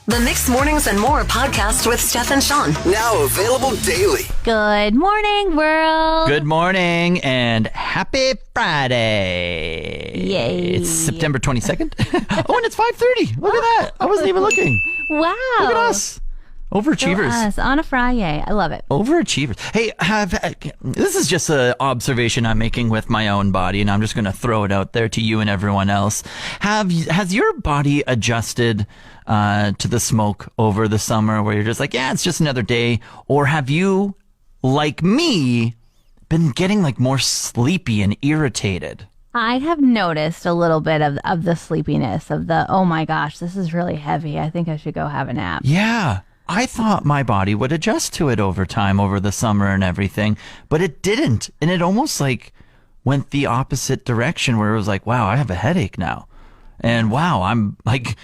The Mixed Mornings and More podcast with Steph and Sean. Now available daily. Good morning, world. Good morning and happy Friday. Yay. It's September 22nd. Oh, and it's 5:30. Look at that. I wasn't even looking. Wow. Look at us. Overachievers. Us on a Friday. I love it. Overachievers. Hey, this is just an observation I'm making with my own body, and I'm just going to throw it out there to you and everyone else. Has your body adjusted to the smoke over the summer where you're just like, yeah, it's just another day? Or have you, like me, been getting like more sleepy and irritated? I have noticed a little bit of the sleepiness, of the, oh my gosh, this is really heavy. I think I should go have a nap. Yeah. I thought my body would adjust to it over time, over the summer and everything, but it didn't. And it almost like went the opposite direction where it was like, wow, I have a headache now. And wow, I'm like,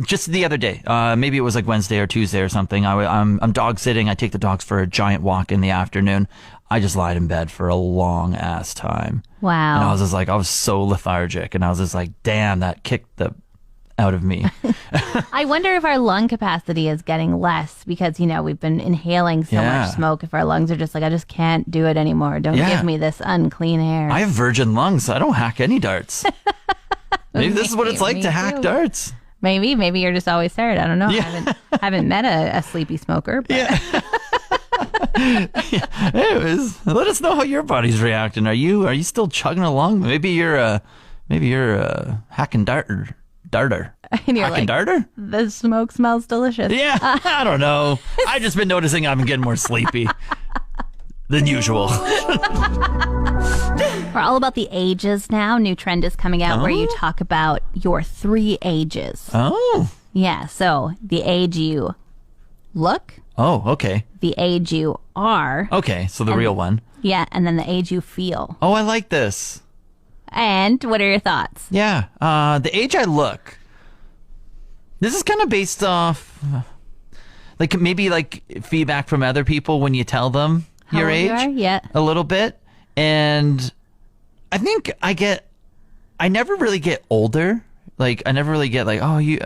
just the other day, maybe it was like Wednesday or Tuesday or something. I'm dog sitting. I take the dogs for a giant walk in the afternoon. I just lied in bed for a long ass time. Wow. And I was just like, I was so lethargic. And I was just like, damn, that kicked the out of me. I wonder if our lung capacity is getting less because, you know, we've been inhaling so much smoke. If our lungs are just like, I just can't do it anymore. Don't give me this unclean air. I have virgin lungs. I don't hack any darts. Maybe this is what it's like to hack darts. Maybe you're just always tired. I don't know. Yeah. I haven't met a sleepy smoker. But. Yeah. Anyways, let us know how your body's reacting. Are you still chugging along? Maybe you're hacking darter. And you're Hacking like, darter? the smoke smells delicious. Yeah, I don't know. I've just been noticing I'm getting more sleepy than usual. We're all about the ages now. New trend is coming out where you talk about your 3 ages. Oh. Yeah, so the age you look, Oh, okay. the age you are. Okay, so the real one. Yeah, and then the age you feel. Oh, I like this. And what are your thoughts? Yeah, the age I look. This is kind of based off, like maybe like feedback from other people when you tell them How your old you age. are? Yeah. A little bit, and I think I never really get older. Like I never really get like, oh, you're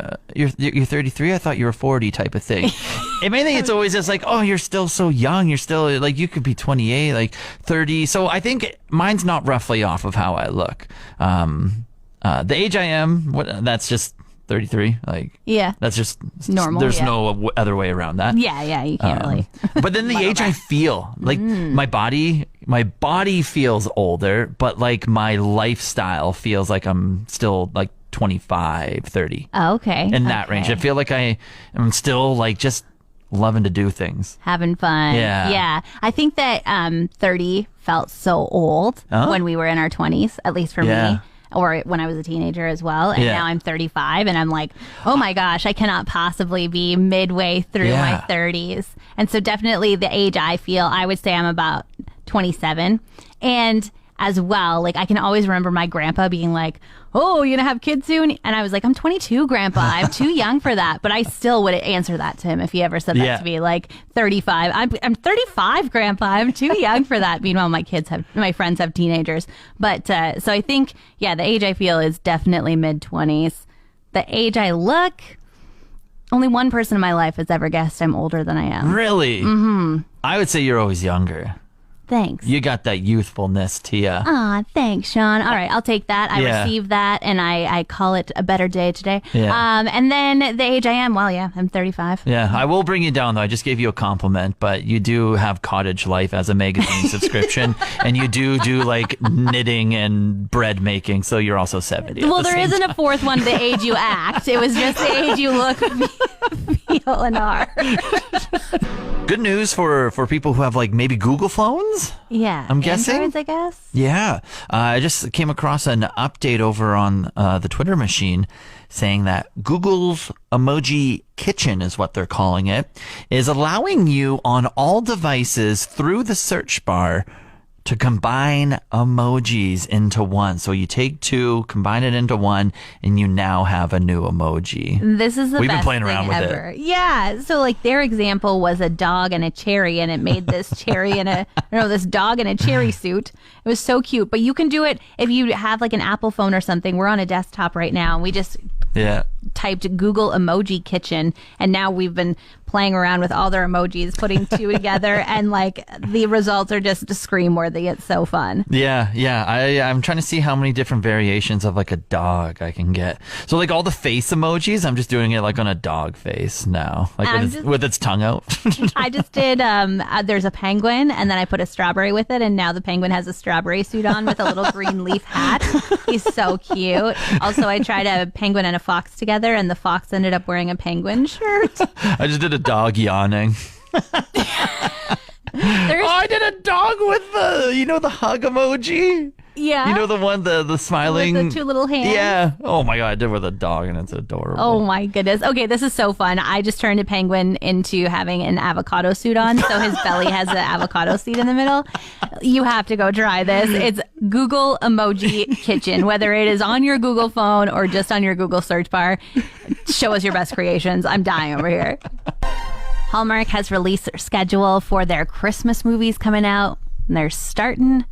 33. I thought you were 40 type of thing. If anything, it's always just like, oh, you're still so young. You're still like, you could be 28, like 30. So I think mine's not roughly off of how I look. The age I am, that's just 33. Like, Yeah. that's just Normal, There's yeah. no other way around that. Yeah, you can't really. But then the age I feel, like my body feels older, but like my lifestyle feels like I'm still like 25, 30. Oh, okay. In that range. I feel like I am still like just loving to do things. Having fun. Yeah. Yeah. I think that 30 felt so old Oh. when we were in our 20s, at least for Yeah. me. Or when I was a teenager as well. And Yeah. now I'm 35 and I'm like, oh my gosh, I cannot possibly be midway through my 30s. And so definitely the age I feel, I would say I'm about 27. And as well, like I can always remember my grandpa being like, oh, you gonna have kids soon? And I was like, I'm 22, grandpa. I'm too young for that. But I still would answer that to him if he ever said that to me, like 35. I'm 35, grandpa. I'm too young for that. Meanwhile, my friends have teenagers. But so I think, yeah, the age I feel is definitely mid-20s. The age I look, only one person in my life has ever guessed I'm older than I am. Really? Mm-hmm. I would say you're always younger. Thanks. You got that youthfulness to you. Aw, thanks, Sean. All right, I'll take that. I Yeah. receive that, and I call it a better day today. Yeah. And then the age I am, well, yeah, I'm 35. Yeah, I will bring you down though. I just gave you a compliment, but you do have Cottage Life as a magazine subscription, and you do like knitting and bread making, so you're also 70. Well, there isn't a fourth one, the age you act. It was just the age you look, feel, and are. Good news for people who have like maybe Google phones. Yeah. I'm guessing? Androids, I guess. Yeah. I just came across an update over on the Twitter machine saying that Google's Emoji Kitchen is what they're calling it, is allowing you on all devices through the search bar to combine emojis into one. So you take two, combine it into one, and you now have a new emoji. This is the We've best been playing around thing with ever. Yeah. So like their example was a dog and a cherry, and it made this cherry and this dog in a cherry suit. It was so cute. But you can do it if you have like an Apple phone or something. We're on a desktop right now, and we just typed Google Emoji Kitchen, and now we've been playing around with all their emojis, putting two together, and like the results are just scream worthy. It's so fun. Yeah. I'm trying to see how many different variations of like a dog I can get. So like all the face emojis, I'm just doing it like on a dog face now, like with its tongue out. I just did. There's a penguin, and then I put a strawberry with it, and now the penguin has a strawberry suit on with a little green leaf hat. He's so cute. Also, I tried a penguin and a fox together, and the fox ended up wearing a penguin shirt. I just did a dog yawning. I did a dog with the hug emoji. Yeah. You know the one, the smiling. With the two little hands. Yeah. Oh my God, I did with a dog and it's adorable. Oh my goodness. Okay, this is so fun. I just turned a penguin into having an avocado suit on, so his belly has an avocado seed in the middle. You have to go try this. It's Google Emoji Kitchen. Whether it is on your Google phone or just on your Google search bar, show us your best creations. I'm dying over here. Hallmark has released their schedule for their Christmas movies coming out. And they're starting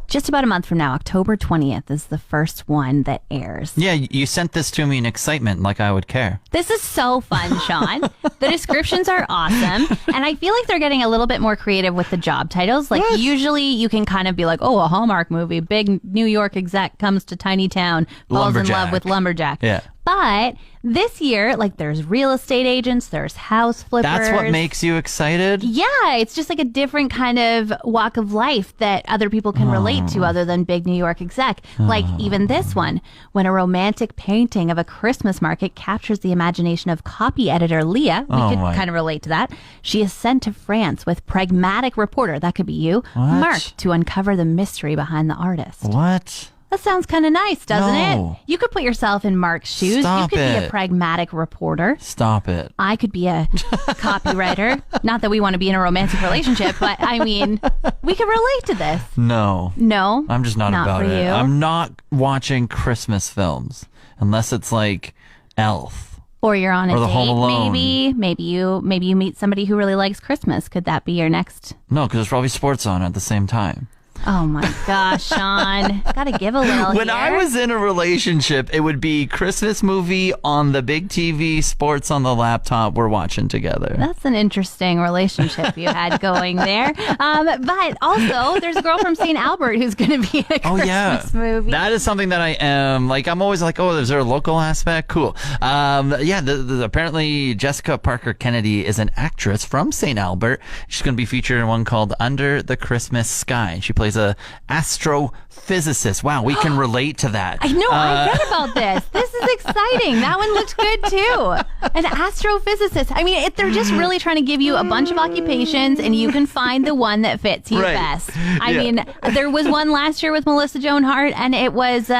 just about a month from now. October 20th is the first one that airs. Yeah, you sent this to me in excitement, like I would care. This is so fun, Sean. The descriptions are awesome. And I feel like they're getting a little bit more creative with the job titles. Like usually you can kind of be like, oh, a Hallmark movie, big New York exec comes to tiny town, falls in love with lumberjack. Yeah. But this year, like, there's real estate agents, there's house flippers. That's what makes you excited? Yeah, it's just like a different kind of walk of life that other people can relate to other than big New York exec. Like even this one, when a romantic painting of a Christmas market captures the imagination of copy editor Leah, we could kind of relate to that. She is sent to France with pragmatic reporter, that could be you, Mark, to uncover the mystery behind the artist. What? That sounds kind of nice, doesn't No. it? You could put yourself in Mark's shoes. Stop You could be it. a pragmatic reporter. Stop it. I could be a copywriter. Not that we want to be in a romantic relationship, but I mean, we could relate to this. No. No? I'm just not about for it. you. I'm not watching Christmas films unless it's like Elf. Or you're on a Or the date, Home Alone. maybe you meet somebody who really likes Christmas. Could that be your next? No, because there's probably sports on at the same time. Oh my gosh, Sean. Gotta give a little When here. I was in a relationship, it would be Christmas movie on the big TV, sports on the laptop. We're watching together. That's an interesting relationship you had going there. But also, there's a girl from St. Albert who's going to be in a Christmas movie. That is something that I am like. I'm always like, oh, is there a local aspect? Cool. Apparently Jessica Parker Kennedy is an actress from St. Albert. She's going to be featured in one called Under the Christmas Sky. She plays a astrophysicist. Wow, we can relate to that. I know, I read about this. This is exciting. That one looked good too. An astrophysicist. I mean, they're just really trying to give you a bunch of occupations and you can find the one that fits you best. I mean, there was one last year with Melissa Joan Hart and it was,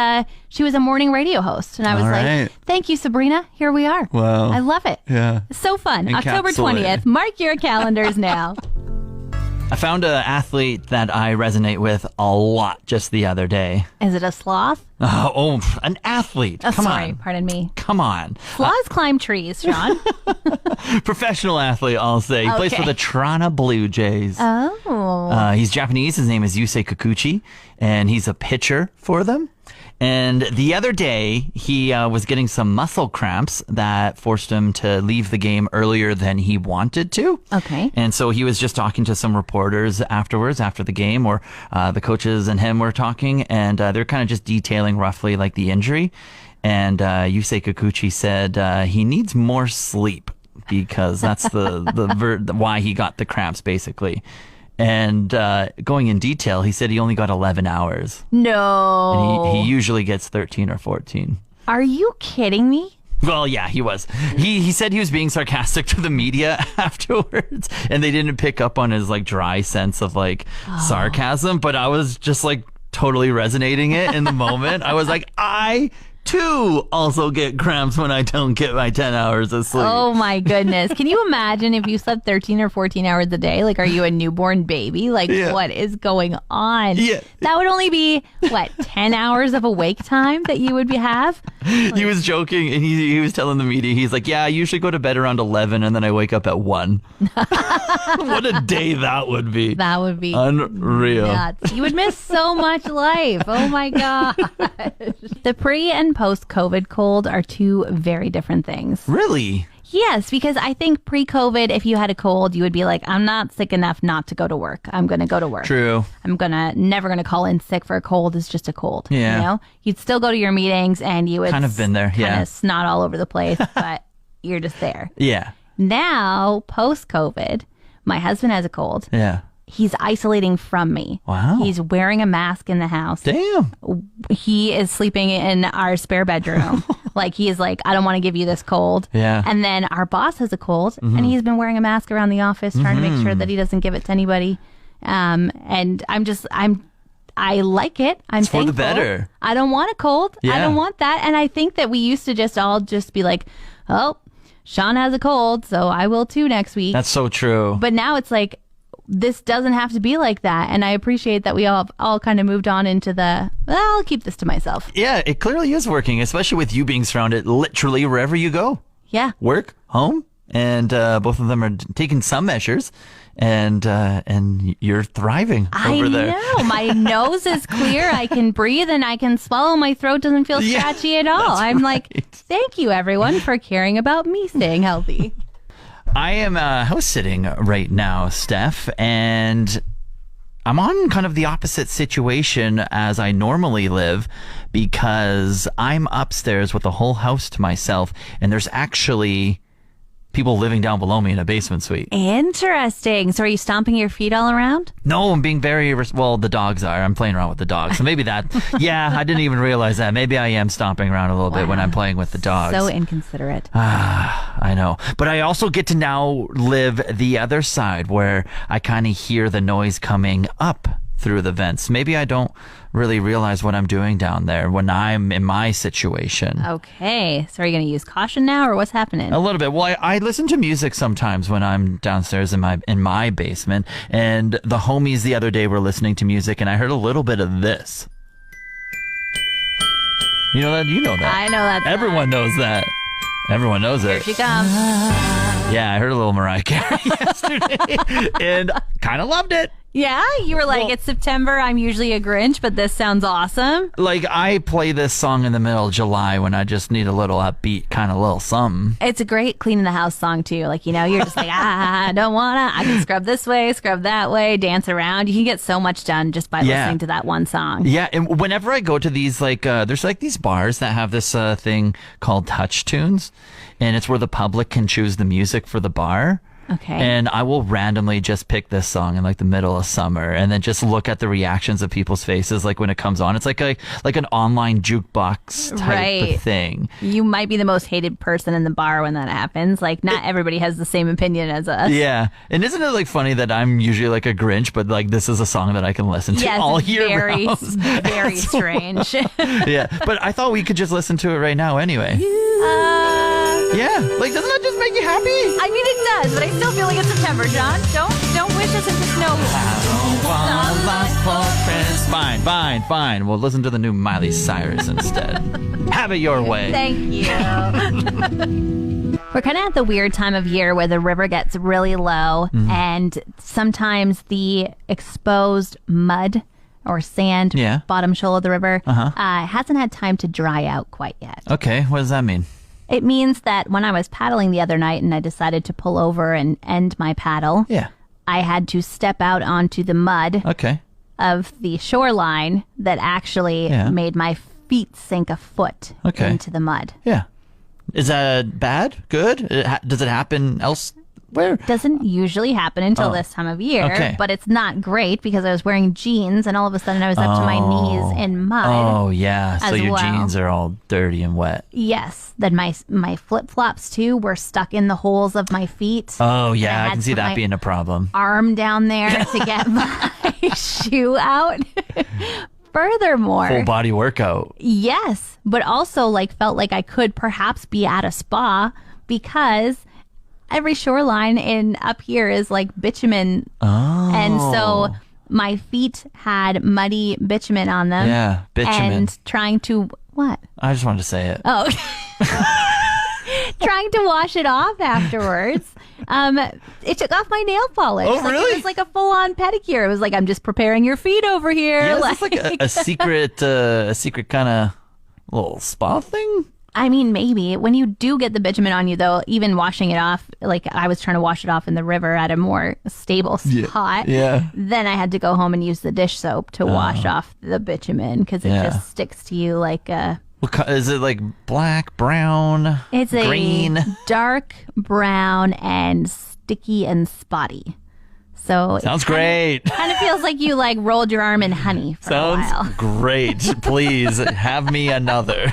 she was a morning radio host. And I was like, thank you, Sabrina. Here we are. Wow. I love it. Yeah. So fun. Encapsulate. October 20th. Mark your calendars now. I found an athlete that I resonate with a lot just the other day. Is it a sloth? An athlete. Oh, Come sorry, on. pardon me. Come on. Sloths climb trees, Sean. Professional athlete, I'll say. He plays for the Toronto Blue Jays. Oh. He's Japanese. His name is Yusei Kikuchi, and he's a pitcher for them. And the other day, he was getting some muscle cramps that forced him to leave the game earlier than he wanted to. Okay. And so he was just talking to some reporters afterwards, after the game, or the coaches and him were talking, and they're kind of just detailing roughly like the injury. And Yusei Kikuchi said he needs more sleep because that's the why he got the cramps, basically. And going in detail, he said he only got 11 hours. No. And he usually gets 13 or 14. Are you kidding me? Well, yeah, he was. He said he was being sarcastic to the media afterwards, and they didn't pick up on his like dry sense of like sarcasm. But I was just like totally resonating it in the moment. I was like, I too also get cramps when I don't get my 10 hours of sleep. Oh my goodness. Can you imagine if you slept 13 or 14 hours a day? Like, are you a newborn baby? Like, what is going on? Yeah. That would only be, 10 hours of awake time that you would have? He was joking, and he was telling the media, he's like, yeah, I usually go to bed around 11, and then I wake up at 1. What a day that would be. That would be unreal. nuts. You would miss so much life. Oh my God. The pre and and post-COVID cold are two very different things. Really? Yes, because I think pre-COVID, if you had a cold, you would be like, I'm not sick enough not to go to work. I'm going to go to work. True. I'm never going to call in sick for a cold. It's just a cold. Yeah. You know? You'd still go to your meetings and you would Kind of been there, yeah. kind of snot all over the place, but you're just there. Yeah. Now, post-COVID, my husband has a cold. Yeah. He's isolating from me. Wow. He's wearing a mask in the house. Damn. He is sleeping in our spare bedroom. Like, he is like, I don't want to give you this cold. Yeah. And then our boss has a cold, and he's been wearing a mask around the office, trying to make sure that he doesn't give it to anybody. And I like it. I'm It's for the thankful. better. I don't want a cold. I Yeah. don't want that. And I think that we used to just all be like, oh, Sean has a cold, so I will too next week. That's so true. But now it's like, this doesn't have to be like that. And I appreciate that we all kind of moved on into I'll keep this to myself. Yeah, it clearly is working, especially with you being surrounded literally wherever you go. Yeah. Work, home, and both of them are taking some measures, and you're thriving over there. I know. My nose is clear. I can breathe and I can swallow. My throat doesn't feel Yeah, scratchy at all. that's I'm like, right. thank you, everyone, for caring about me staying healthy. I am house sitting right now, Steph, and I'm on kind of the opposite situation as I normally live because I'm upstairs with the whole house to myself, and there's actually people living down below me in a basement suite. Interesting. So are you stomping your feet all around? No, I'm being very, well, the dogs are. I'm playing around with the dogs. So maybe that, yeah, I didn't even realize that. Maybe I am stomping around a little bit when I'm playing with the dogs. So inconsiderate. I know. But I also get to now live the other side where I kind of hear the noise coming up through the vents. Maybe I don't really realize what I'm doing down there when I'm in my situation. Okay. So are you going to use caution now or what's happening? A little bit. Well, I listen to music sometimes when I'm downstairs in my basement, and the homies the other day were listening to music, and I heard a little bit of this. You know that? You know that. I know that. Everyone knows that. Everyone knows Here it. she comes. Yeah, I heard a little Mariah Carey yesterday, and kind of loved it. Yeah? You were like, Well- it's September. I'm usually a Grinch, but this sounds awesome. Like, I play this song in the middle of July when I just need a little upbeat, kind of little something. It's a great cleaning the house song, too. Like, you know, you're just like, I don't want to. I can scrub this way, scrub that way, dance around. You can get so much done just by Yeah. listening to that one song. Yeah, and whenever I go to these, like, there's like these bars that have this thing called Touch Tunes, and it's where the public can choose the music for the bar. Okay. And I will randomly just pick this song in like the middle of summer and then just look at the reactions of people's faces like when it comes on. It's like an online jukebox type Right. of thing. You might be the most hated person in the bar when that happens. Like, not everybody has the same opinion as us. Yeah. And isn't it like funny that I'm usually like a Grinch, but like this is a song that I can listen to Yes, all it's year very, round? very strange. Yeah. But I thought we could just listen to it right now anyway. Yeah. Like, doesn't that just make you happy? I mean, it does, but I still feel like it's September, John. Don't wish us into snow. Fine. We'll listen to the new Miley Cyrus instead. Have it your way. Thank you. We're kind of at the weird time of year where the river gets really low, and sometimes the exposed mud or sand, Yeah. bottom shoal of the river, hasn't had time to dry out quite yet. Okay, what does that mean? It means that when I was paddling the other night and I decided to pull over and end my paddle, Yeah. I had to step out onto the mud Okay. of the shoreline that actually Yeah. made my feet sink a foot Okay. into the mud. Yeah. Is that bad? Good? Does it happen elsewhere? Doesn't usually happen until this time of year, Okay. but it's not great because I was wearing jeans and all of a sudden I was up to my knees in mud. Oh, yeah. So as your well. jeans are all dirty and wet. Yes. Then my flip-flops too were stuck in the holes of my feet. Oh, And yeah. I had can to see put that my being a problem. arm down there to get my shoe out. Furthermore, Full body workout. yes, but also like felt like I could perhaps be at a spa because every shoreline in up here is like bitumen. Oh. And so my feet had muddy bitumen on them. Yeah, bitumen. And trying to what? I just wanted to say it. Oh. Trying to wash it off afterwards. It took off my nail polish. Oh, Like, really? it was like a full-on pedicure. It was like, I'm just preparing your feet over here. Yeah, it's like a secret kind of little spa thing? I mean, maybe. When you do get the bitumen on you, though, even washing it off, like I was trying to wash it off in the river at a more stable spot, then I had to go home and use the dish soap to wash off the bitumen because it just sticks to you like a... Is it like black, brown, it's green? A dark brown and sticky and spotty. So sounds great. Kind of feels like you like rolled your arm in honey for a while. Sounds great. Please have me another.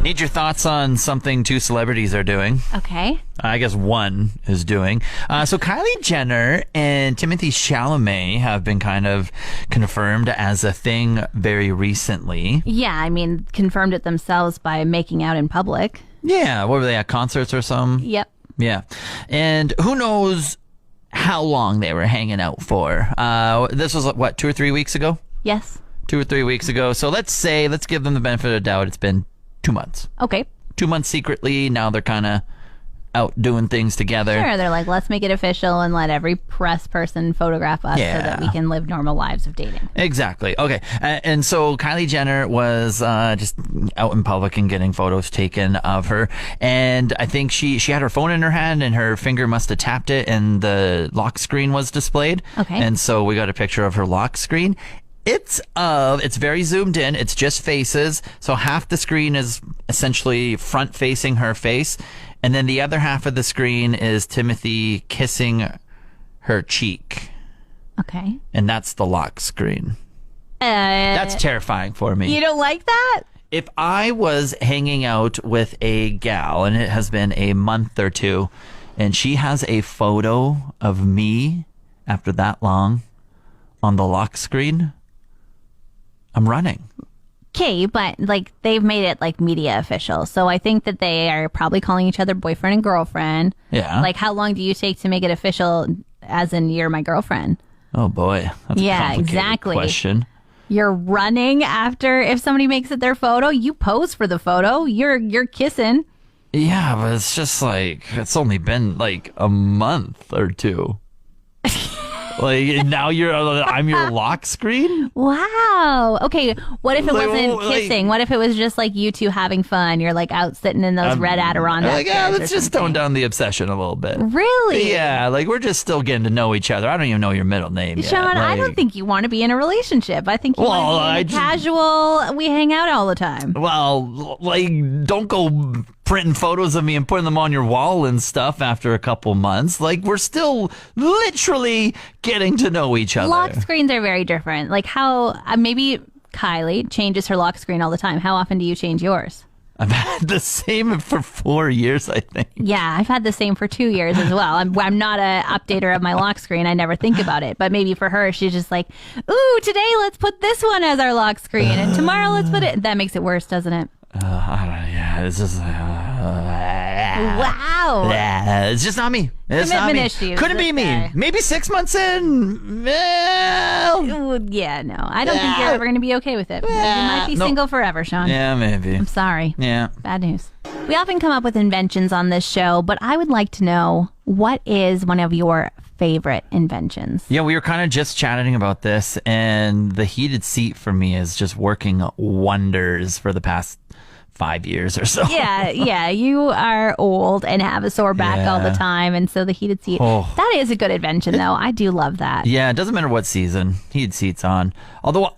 Need your thoughts on something two celebrities are doing. Okay. I guess one is doing. So Kylie Jenner and Timothée Chalamet have been kind of confirmed as a thing very recently. Yeah, I mean, confirmed it themselves by making out in public. Yeah, what were they at, concerts or something? Yep. Yeah. And who knows how long they were hanging out for. This was, what, 2 or 3 weeks ago? Yes. 2 or 3 weeks ago. So let's give them the benefit of the doubt. It's been 2 months. Okay. 2 months secretly. Now they're kind of out doing things together. Sure. They're like, let's make it official and let every press person photograph us so that we can live normal lives of dating. Exactly. Okay. And so Kylie Jenner was just out in public and getting photos taken of her. And I think she had her phone in her hand and her finger must have tapped it and the lock screen was displayed. Okay. And so we got a picture of her lock screen. It's very zoomed in. It's just faces. So half the screen is essentially front facing her face. And then the other half of the screen is Timothy kissing her cheek. Okay. And that's the lock screen. That's terrifying for me. You don't like that? If I was hanging out with a gal, and it has been a month or two, and she has a photo of me after that long on the lock screen, I'm running. Okay, but like they've made it like media official. So I think that they are probably calling each other boyfriend and girlfriend. Yeah. Like how long do you take to make it official as in you're my girlfriend? Oh boy. That's a complicated exactly. question. You're running after if somebody makes it their photo, you pose for the photo. You're kissing. Yeah, but it's just like it's only been like a month or two. Like now I'm your lock screen? Wow. Okay, what if it Like, wasn't like- kissing? What if it was just like you two having fun? You're like out sitting in those red Adirondack Like, chairs or let's just tone something. down the obsession a little bit. Really? Yeah, like we're just still getting to know each other. I don't even know your middle name yet. Sean, I Like- don't think you want to be in a relationship. I think you Well, want to be in a casual, we hang out all the time. Well, like, don't go printing photos of me and putting them on your wall and stuff after a couple months. Like, we're still literally getting to know each other. Lock screens are very different. Like how, maybe Kylie changes her lock screen all the time. How often do you change yours? I've had the same for 4 years, I think. Yeah, I've had the same for 2 years as well. I'm not a updater of my lock screen. I never think about it. But maybe for her, she's just like, ooh, today let's put this one as our lock screen. And tomorrow let's put it. That makes it worse, doesn't it? I don't know, yeah, it's just... Wow. Yeah, it's just not me. It's not Commitment me. issues, Couldn't be this me. guy. Maybe 6 months in. Well, Ooh, yeah, no. I don't think you're ever going to be okay with it. You might be No. single forever, Sean. yeah, maybe. I'm sorry. Yeah. Bad news. We often come up with inventions on this show, but I would like to know, what is one of your favorite inventions? Yeah, we were kind of just chatting about this, and the heated seat for me is just working wonders for the past 5 years or so. Yeah, you are old and have a sore back all the Yeah. time, and so the heated seat, Oh. that is a good invention, though. I do love that. Yeah, it doesn't matter what season. Heated seats on. Although,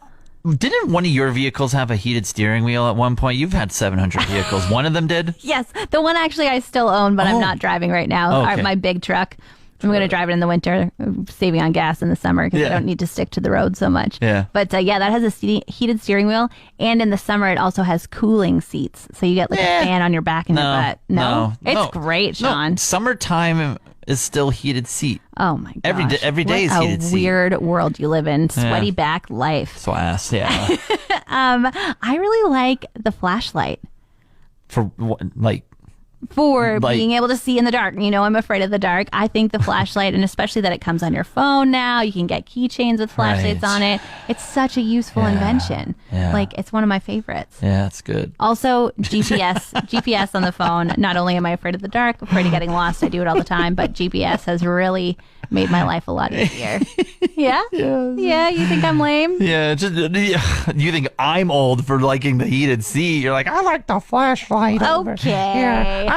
didn't one of your vehicles have a heated steering wheel at one point? You've had 700 vehicles. One of them did? Yes, the one actually I still own, but I'm Oh. not driving right now. Okay. My big truck. I'm going to drive it in the winter, saving on gas in the summer because I Yeah. don't need to stick to the road so much. Yeah. But yeah, that has a heated steering wheel. And in the summer, it also has cooling seats. So you get like a fan on your back and your butt. No? It's great, Sean. No, summertime is still heated seat. Oh my gosh. Every day What is heated a seat. weird world you live in. Sweaty back life. So I asked, yeah. I really like the flashlight For what, like, for Like- being able to see in the dark. You know, I'm afraid of the dark. I think the flashlight, and especially that it comes on your phone now, you can get keychains with flashlights Right. on it. It's such a useful invention. yeah. Like, it's one of my favorites. yeah, that's good. Also, GPS on the phone. Not only am I afraid of the dark, afraid of getting lost, I do it all the time, but GPS has really made my life a lot easier. Yeah? Yeah, you think I'm lame? Yeah, you think I'm old for liking the heated seat. You're like, I like the flashlight. Okay.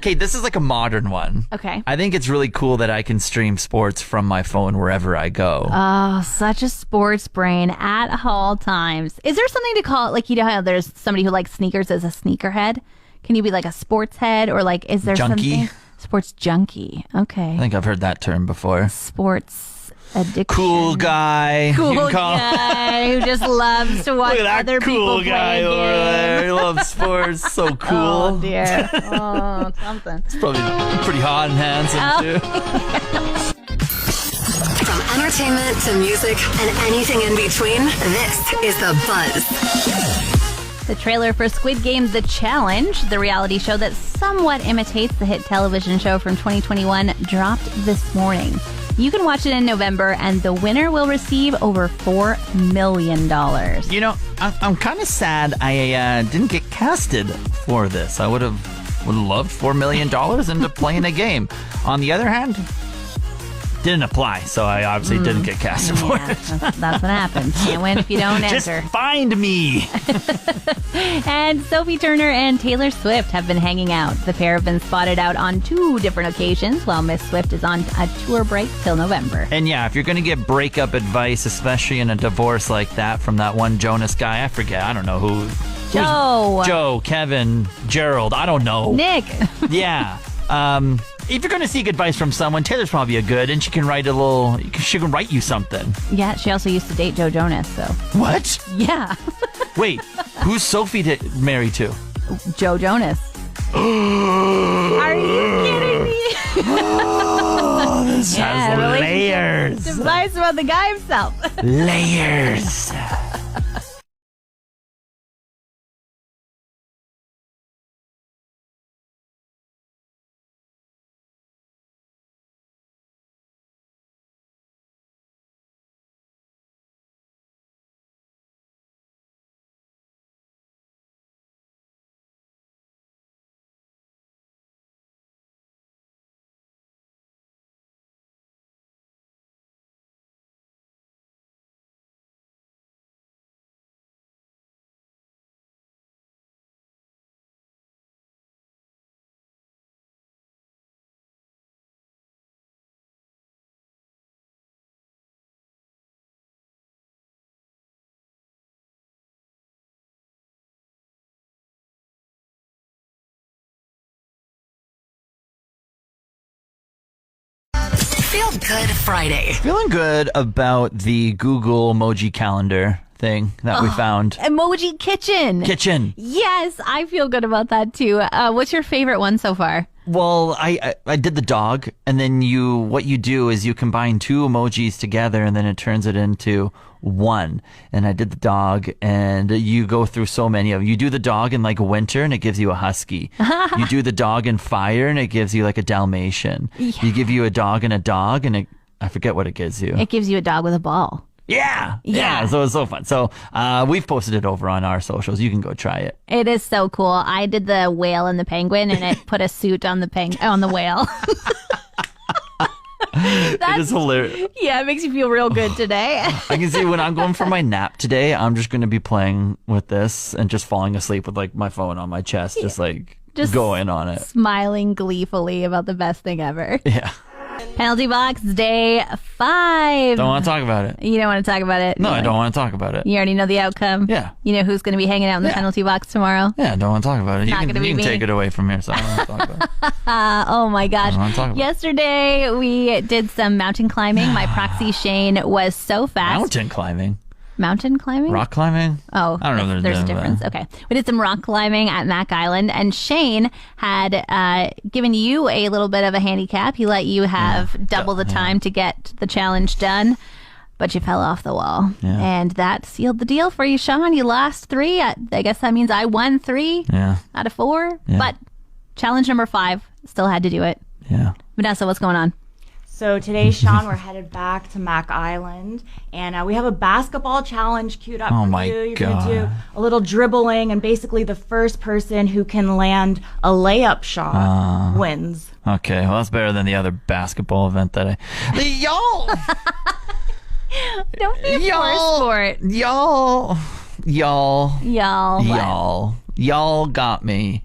Okay, this is like a modern one. Okay. I think it's really cool that I can stream sports from my phone wherever I go. Oh, such a sports brain at all times. Is there something to call it? Like, you know how there's somebody who likes sneakers as a sneakerhead? Can you be like a sports head, or like, is there Junkie? something? Sports junkie. Okay. I think I've heard that term before. Sports addiction. Cool guy. You Cool can call guy who just loves to watch Look at other that people cool play guy a over there. game. He loves sports. So cool. Oh, dear. Oh, something. It's probably pretty hot and handsome, too. From entertainment to music and anything in between, this is The Buzz. The trailer for Squid Game The Challenge, the reality show that somewhat imitates the hit television show from 2021, dropped this morning. You can watch it in November, and the winner will receive over $4 million. You know, I'm kind of sad I didn't get casted for this. I would have loved $4 million into playing a game. On the other hand, didn't apply, so I obviously didn't get casted for it. That's what happens. Can't win if you don't Just enter. find me. And Sophie Turner and Taylor Swift have been hanging out. The pair have been spotted out on 2 different occasions, while Miss Swift is on a tour break till November. And yeah, if you're going to get breakup advice, especially in a divorce like that from that one Jonas guy, I forget, I don't know who. Joe, Kevin, Gerald, I don't know. Nick. Yeah. If you're going to seek advice from someone, Taylor's probably a good, and she can write you something. Yeah, she also used to date Joe Jonas, so. What? Yeah. Wait, who's Sophie married to? Joe Jonas. Are you kidding me? Oh, this has layers. Advice about the guy himself. Layers. Feel Good Friday. Feeling good about the Google emoji calendar thing that we found. Emoji Kitchen. Yes, I feel good about that too. What's your favorite one so far? Well, I did the dog, and then what you do is you combine 2 emojis together, and then it turns it into one. And I did the dog, and you go through so many of them. You do the dog in like winter, and it gives you a husky. You do the dog in fire, and it gives you like a Dalmatian. Yeah. You give you a dog, and I forget what it gives you. It gives you a dog with a ball. Yeah. So it's so fun. So we've posted it over on our socials. You can go try it. It is so cool. I did the whale and the penguin, and it put a suit on the whale. It is hilarious. Yeah, it makes you feel real good today. I can see when I'm going for my nap today, I'm just going to be playing with this and just falling asleep with like my phone on my chest, just going on it. Smiling gleefully about the best thing ever. Yeah. Penalty box day 5. Don't want to talk about it. You don't want to talk about it? No, I don't want to talk about it. You already know the outcome? Yeah. You know who's going to be hanging out in the penalty box tomorrow? Yeah, don't want to talk about it. You can me. take it away from here, so I don't want to talk about it. Oh my gosh. I don't want to talk about Yesterday, we did some mountain climbing. My proxy Shane was so fast. Mountain climbing? Mountain climbing? Rock climbing? Oh, I don't know. There's a difference. Okay. We did some rock climbing at Mack Island, and Shane had given you a little bit of a handicap. He let you have double the time to get the challenge done, but you fell off the wall. Yeah. And that sealed the deal for you, Sean. You lost 3. I guess that means I won 3 out of 4. Yeah. But challenge number 5, still had to do it. Yeah. Vanessa, what's going on? So today, Sean, we're headed back to Mac Island, and we have a basketball challenge queued up for my you. You're God. going to do a little dribbling, and basically the first person who can land a layup shot wins. Okay, well, that's better than the other basketball event that Y'all! Don't be a force for it. Y'all got me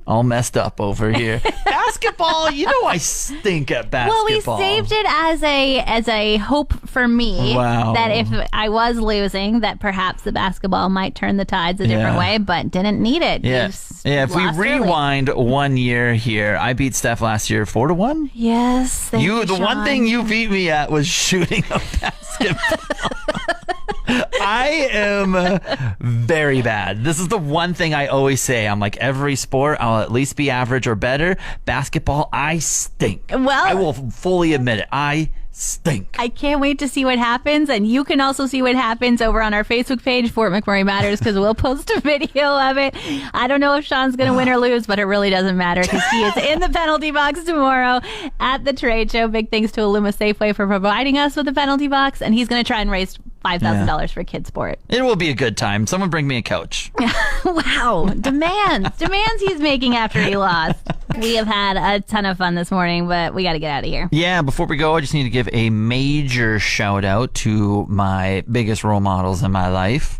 all messed up over here. Basketball, you know I stink at basketball. Well, we saved it as a hope for me that if I was losing, that perhaps the basketball might turn the tides a different way, but didn't need it. Yeah, if we rewind 1 year here, I beat Steph last year 4-1. Yes, thank you, The Sean. one thing you beat me at was shooting a basketball. I am very bad. This is the one thing I always say. I'm like, every sport, I'll at least be average or better. Basketball, I stink. Well, I will fully admit it. I stink. I can't wait to see what happens, and you can also see what happens over on our Facebook page, Fort McMurray Matters, because we'll post a video of it. I don't know if Sean's going to win or lose, but it really doesn't matter because he is in the penalty box tomorrow at the trade show. Big thanks to Illuma Safeway for providing us with the penalty box, and he's going to try and raise $5,000 for Kids Sport. It will be a good time. Someone bring me a couch. Wow. Demands he's making after he lost. We have had a ton of fun this morning, but we got to get out of here. Yeah, before we go, I just need to give a major shout out to my biggest role models in my life.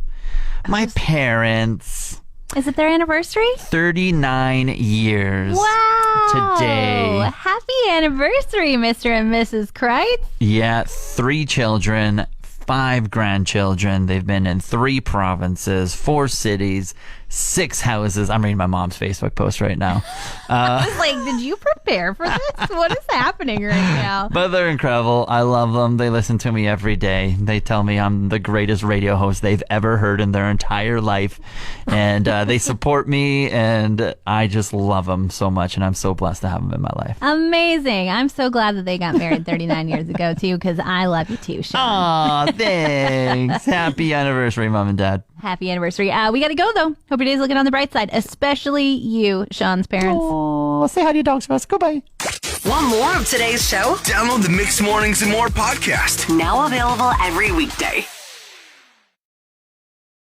My parents. Is it their anniversary? 39 years. Wow. Today. Happy anniversary, Mr. and Mrs. Kreitz. Yeah, 3 children, 5 grandchildren. They've been in 3 provinces, 4 cities, 6 houses. I'm reading my mom's Facebook post right now. I was like, did you prepare for this? What is happening right now? But they're incredible. I love them. They listen to me every day. They tell me I'm the greatest radio host they've ever heard in their entire life. And they support me, and I just love them so much, and I'm so blessed to have them in my life. Amazing. I'm so glad that they got married 39 years ago, too, because I love you, too, Sean. Aw, thanks. Happy anniversary, Mom and Dad. Happy anniversary. We got to go, though. Hope your day's looking on the bright side, especially you, Sean's parents. Oh, say hi to your dogs for us. Goodbye. Want more of today's show? Download the Mixed Mornings and More podcast. Now available every weekday.